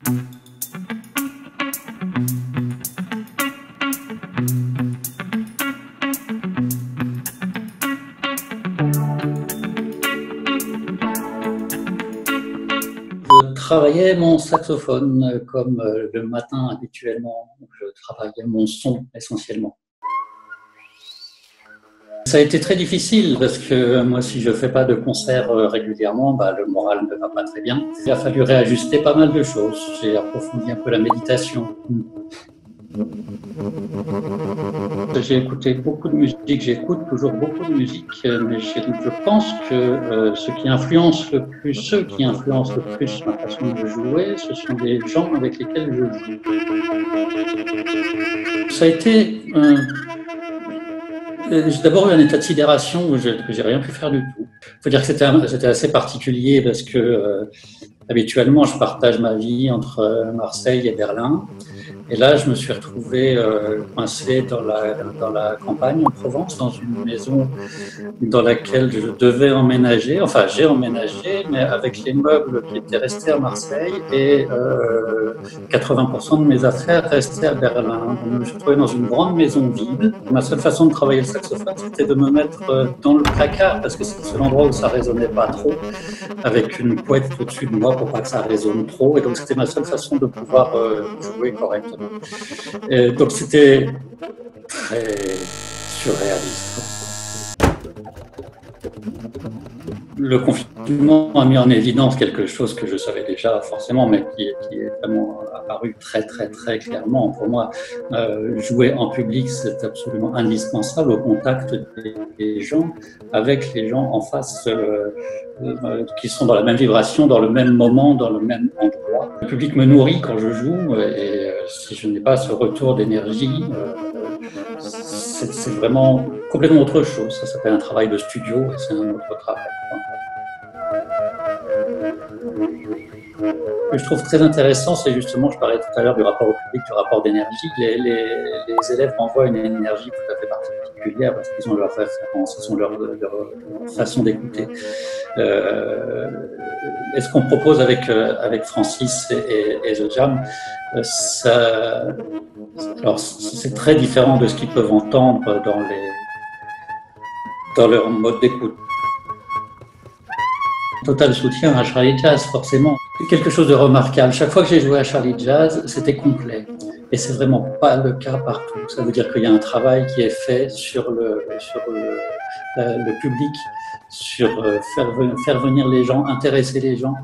Je travaillais mon saxophone comme le matin habituellement, je travaillais mon son essentiellement. Ça a été très difficile parce que moi, si je ne fais pas de concert régulièrement, le moral ne va pas très bien. Il a fallu réajuster pas mal de choses. J'ai approfondi un peu la méditation. J'ai écouté beaucoup de musique, j'écoute toujours beaucoup de musique, mais je pense que ceux qui influencent le plus ma façon de jouer, ce sont les gens avec lesquels je joue. Ça a été j'ai d'abord eu un état de sidération où j'ai rien pu faire du tout. Il faut dire que c'était assez particulier parce que habituellement je partage ma vie entre Marseille et Berlin. Et là, je me suis retrouvé coincé dans la campagne en Provence, dans une maison dans laquelle je devais emménager. Enfin, j'ai emménagé, mais avec les meubles qui étaient restés à Marseille et 80% de mes affaires restaient à Berlin. Donc, je me suis retrouvé dans une grande maison vide. Ma seule façon de travailler le saxophone, c'était de me mettre dans le placard, parce que c'est le seul endroit où ça résonnait pas trop, avec une couette au-dessus de moi pour pas que ça résonne trop. Et donc, c'était ma seule façon de pouvoir jouer correctement. Et donc, c'était très surréaliste. Le confinement a mis en évidence quelque chose que je savais déjà forcément, mais qui est vraiment apparu très clairement pour moi. Jouer en public, c'est absolument indispensable au contact des gens, avec les gens en face qui sont dans la même vibration, dans le même moment, dans le même endroit. Le public me nourrit quand je joue et si je n'ai pas ce retour d'énergie, c'est vraiment complètement autre chose. Ça s'appelle un travail de studio et c'est un autre travail. Ce que je trouve très intéressant, c'est justement, je parlais tout à l'heure du rapport au public, du rapport d'énergie. Les élèves renvoient une énergie tout à fait particulière parce qu'ils ont leur référence, ils ont leur façon d'écouter. Et ce qu'on propose avec Francis et The Jam, alors c'est très différent de ce qu'ils peuvent entendre dans leur mode d'écoute. Total soutien à Charlie Jazz, forcément. Quelque chose de remarquable. Chaque fois que j'ai joué à Charlie Jazz, c'était complet. Et c'est vraiment pas le cas partout. Ça veut dire qu'il y a un travail qui est fait sur le public, sur faire venir les gens, intéresser les gens.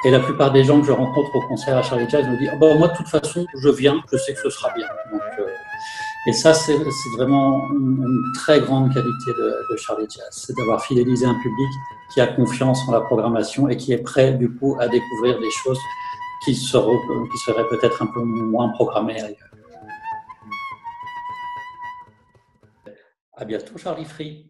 Et la plupart des gens que je rencontre au concert à Charlie Jazz me disent « moi, de toute façon, je viens, je sais que ce sera bien. » Et ça, c'est vraiment une très grande qualité de Charlie Jazz, c'est d'avoir fidélisé un public qui a confiance en la programmation et qui est prêt, du coup, à découvrir des choses qui seraient peut-être un peu moins programmées ailleurs. À bientôt, Charlie Free.